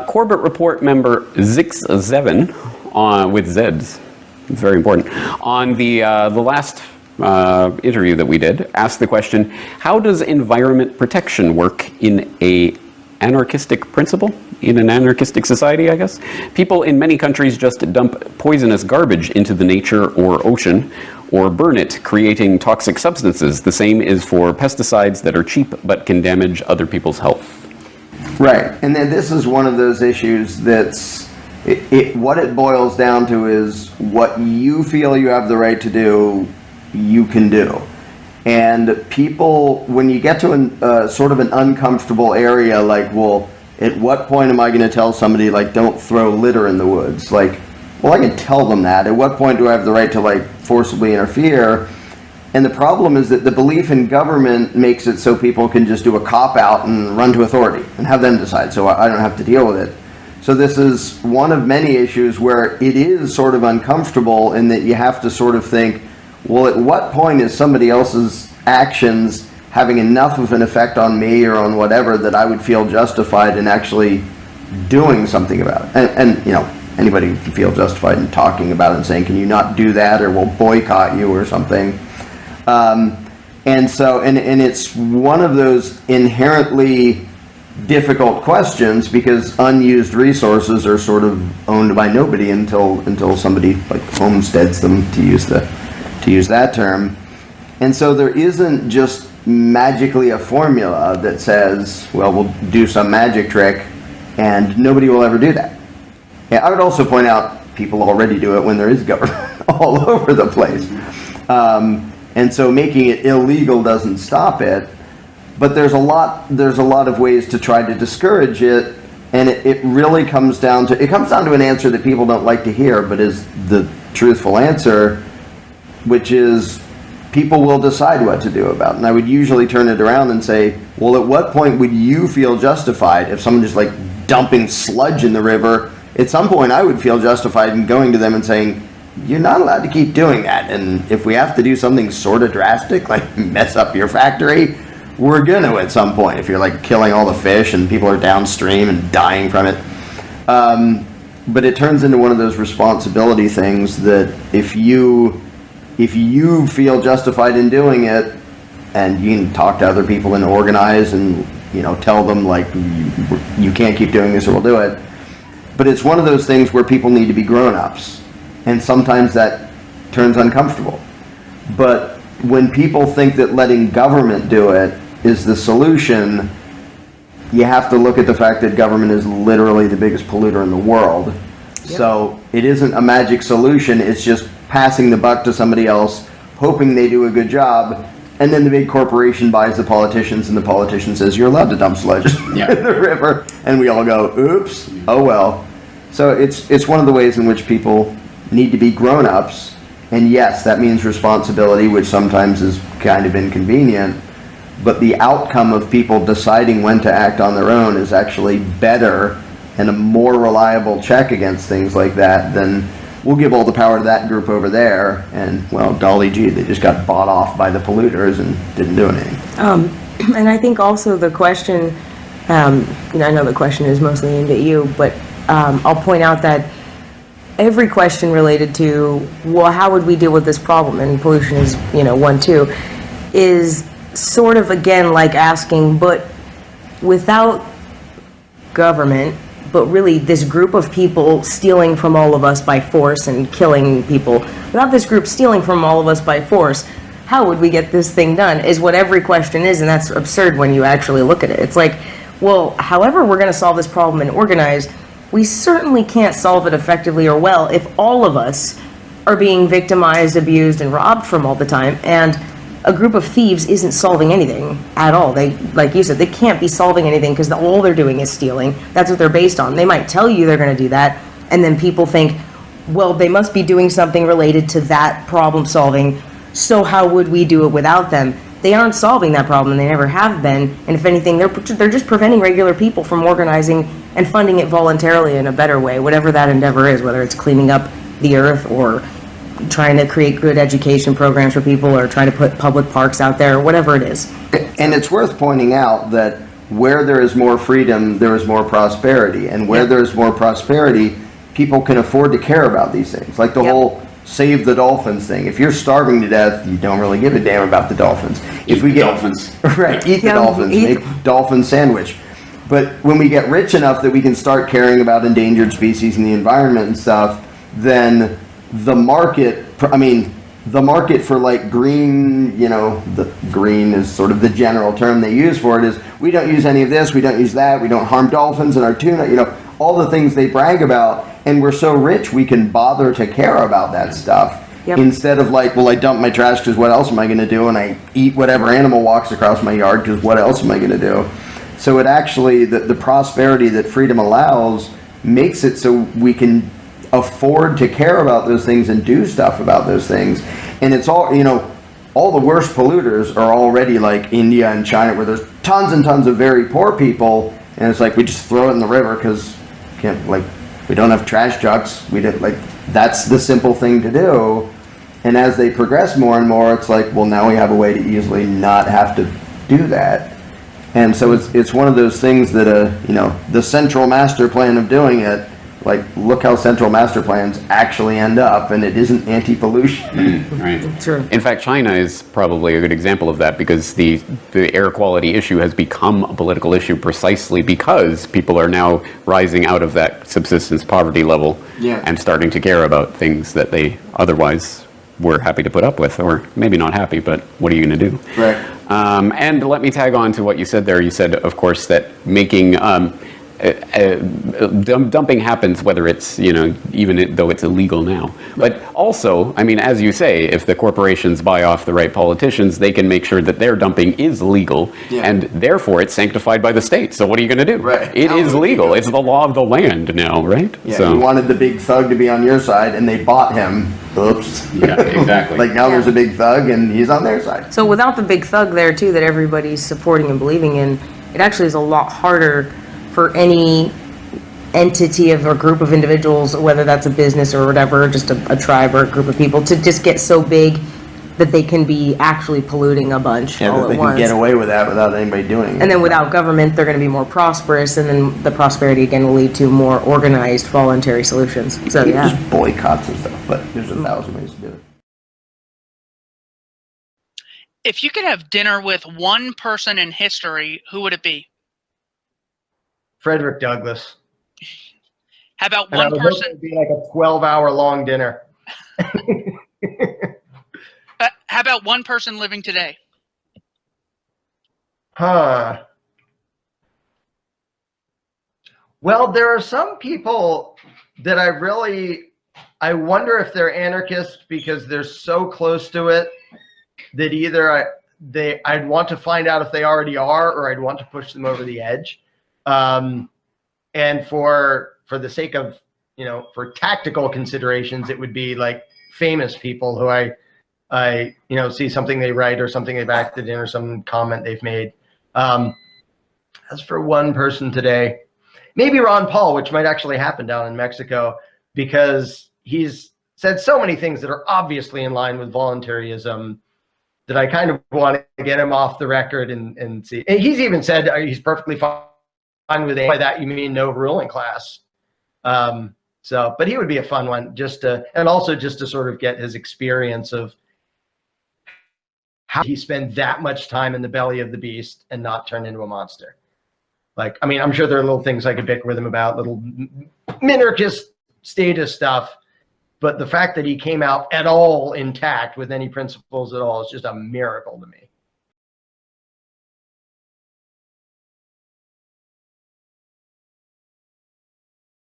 Corbett Report member Zix7 with Zs, it's very important, on the last interview that we did, asked the question, how does environment protection work in an anarchistic society, I guess? People in many countries just dump poisonous garbage into the nature or ocean, or burn it, creating toxic substances. The same is for pesticides that are cheap but can damage other people's health. Right, and then this is one of those issues that's, what it boils down to is what you feel you have the right to do, you can do. And people, when you get to sort of an uncomfortable area, like, well, at what point am I going to tell somebody, like, don't throw litter in the woods? Like, well, I can tell them that. At what point do I have the right to, like, forcibly interfere? And the problem is that the belief in government makes it so people can just do a cop-out and run to authority and have them decide, so I don't have to deal with it. So this is one of many issues where it is sort of uncomfortable in that you have to sort of think, well, at what point is somebody else's actions having enough of an effect on me or on whatever that I would feel justified in actually doing something about it? And you know, anybody can feel justified in talking about it and saying, can you not do that, or we'll boycott you or something. And so, and it's one of those inherently difficult questions because unused resources are sort of owned by nobody until somebody like homesteads them, to use that term. And so there isn't just magically a formula that says, well, we'll do some magic trick and nobody will ever do that. Yeah, I would also point out people already do it when there is government all over the place. And so making it illegal doesn't stop it, but there's a lot of ways to try to discourage it, and it really comes down to an answer that people don't like to hear, but is the truthful answer, which is people will decide what to do about it. And I would usually turn it around and say, well, at what point would you feel justified if someone just like dumping sludge in the river? At some point I would feel justified in going to them and saying, you're not allowed to keep doing that, and if we have to do something sort of drastic, like mess up your factory, we're gonna at some point, if you're like killing all the fish and people are downstream and dying from it. But it turns into one of those responsibility things that if you feel justified in doing it, and you can talk to other people and organize and, you know, tell them like you can't keep doing this or we'll do it. But it's one of those things where people need to be grown-ups. And sometimes that turns uncomfortable. But when people think that letting government do it is the solution, you have to look at the fact that government is literally the biggest polluter in the world. Yep. So it isn't a magic solution, it's just passing the buck to somebody else, hoping they do a good job, and then the big corporation buys the politicians, and the politician says, you're allowed to dump sludge in the river, and we all go, oops, oh well. So it's one of the ways in which people need to be grown-ups, and yes, that means responsibility, which sometimes is kind of inconvenient, but the outcome of people deciding when to act on their own is actually better and a more reliable check against things like that than we'll give all the power to that group over there, and well, golly gee, they just got bought off by the polluters and didn't do anything. And I think also the question, you know, I know the question is mostly aimed at you, but I'll point out that every question related to, well, how would we deal with this problem, and pollution is, you know, one too, is sort of again like asking, but without government, but really this group of people stealing from all of us by force and killing people, without this group stealing from all of us by force, how would we get this thing done, is what every question is, and that's absurd when you actually look at it. It's like, well, however we're going to solve this problem and organize, we certainly can't solve it effectively or well if all of us are being victimized, abused, and robbed from all the time, and a group of thieves isn't solving anything at all. They, like you said, they can't be solving anything because all they're doing is stealing. That's what they're based on. They might tell you they're going to do that, and then people think, well, they must be doing something related to that problem solving, so how would we do it without them? They aren't solving that problem, they never have been, and if anything, they're just preventing regular people from organizing and funding it voluntarily in a better way, whatever that endeavor is, whether it's cleaning up the earth or trying to create good education programs for people or trying to put public parks out there, or whatever it is. And it's worth pointing out that where there is more freedom, there is more prosperity. And where there is more prosperity, people can afford to care about these things. Like the whole save the dolphins thing. If you're starving to death, you don't really give a damn about the dolphins. If we get dolphins. Right, eat the dolphins, make dolphin sandwich. But when we get rich enough that we can start caring about endangered species and the environment and stuff, then the market, the market for like green, the green is sort of the general term they use for it, is we don't use any of this, we don't use that, we don't harm dolphins in our tuna, all the things they brag about, and we're so rich we can bother to care about that stuff. Instead of like, well, I dump my trash because what else am I going to do? And I eat whatever animal walks across my yard because what else am I going to do? So it actually, the prosperity that freedom allows makes it so we can afford to care about those things and do stuff about those things. And it's all, all the worst polluters are already like India and China, where there's tons and tons of very poor people, and it's like we just throw it in the river because we don't have trash trucks. We didn't that's the simple thing to do. And as they progress more and more, it's like, well, now we have a way to easily not have to do that. And so it's one of those things that the central master plan of doing it, like, look how central master plans actually end up, and it isn't anti-pollution. Right. Sure. In fact, China is probably a good example of that, because the air quality issue has become a political issue precisely because people are now rising out of that subsistence poverty level and starting to care about things that they otherwise were happy to put up with, or maybe not happy, but what are you going to do? Right. And let me tag on to what you said there. You said, of course, that making dumping happens whether it's, even though it's illegal now. But also, as you say, if the corporations buy off the right politicians, they can make sure that their dumping is legal, and therefore it's sanctified by the state. So what are you going to do? Right. It is legal. It's the law of the land now, right? Yeah, so, you wanted the big thug to be on your side, and they bought him. Oops. Yeah, exactly. Like now there's a big thug, and he's on their side. So without the big thug there too that everybody's supporting and believing in, it actually is a lot harder for any entity of a group of individuals, whether that's a business or whatever, just a tribe or a group of people, to just get so big that they can be actually polluting a bunch all That at they once. can get away with that without anybody doing it. And then without government, they're going to be more prosperous, and then the prosperity again will lead to more organized, voluntary solutions. So yeah. Just boycotts and stuff, but there's 1,000 ways to do it. If you could have dinner with one person in history, who would it be? Frederick Douglass. How about And I one would hope person? it would be like a 12-hour long dinner. How about one person living today? Huh. Well, there are some people that I wonder if they're anarchists because they're so close to it that either I'd want to find out if they already are, or I'd want to push them over the edge. And for the sake of, for tactical considerations, it would be like famous people who I see something they write or something they've acted in or some comment they've made. As for one person today, maybe Ron Paul, which might actually happen down in Mexico, because he's said so many things that are obviously in line with voluntarism that I kind of want to get him off the record and see. And he's even said he's perfectly fine with it. By that you mean no ruling class. But he would be a fun one, and also just to sort of get his experience of how he spent that much time in the belly of the beast and not turn into a monster. I'm sure there are little things I could bicker with him about, little minarchist status stuff, but the fact that he came out at all intact with any principles at all is just a miracle to me.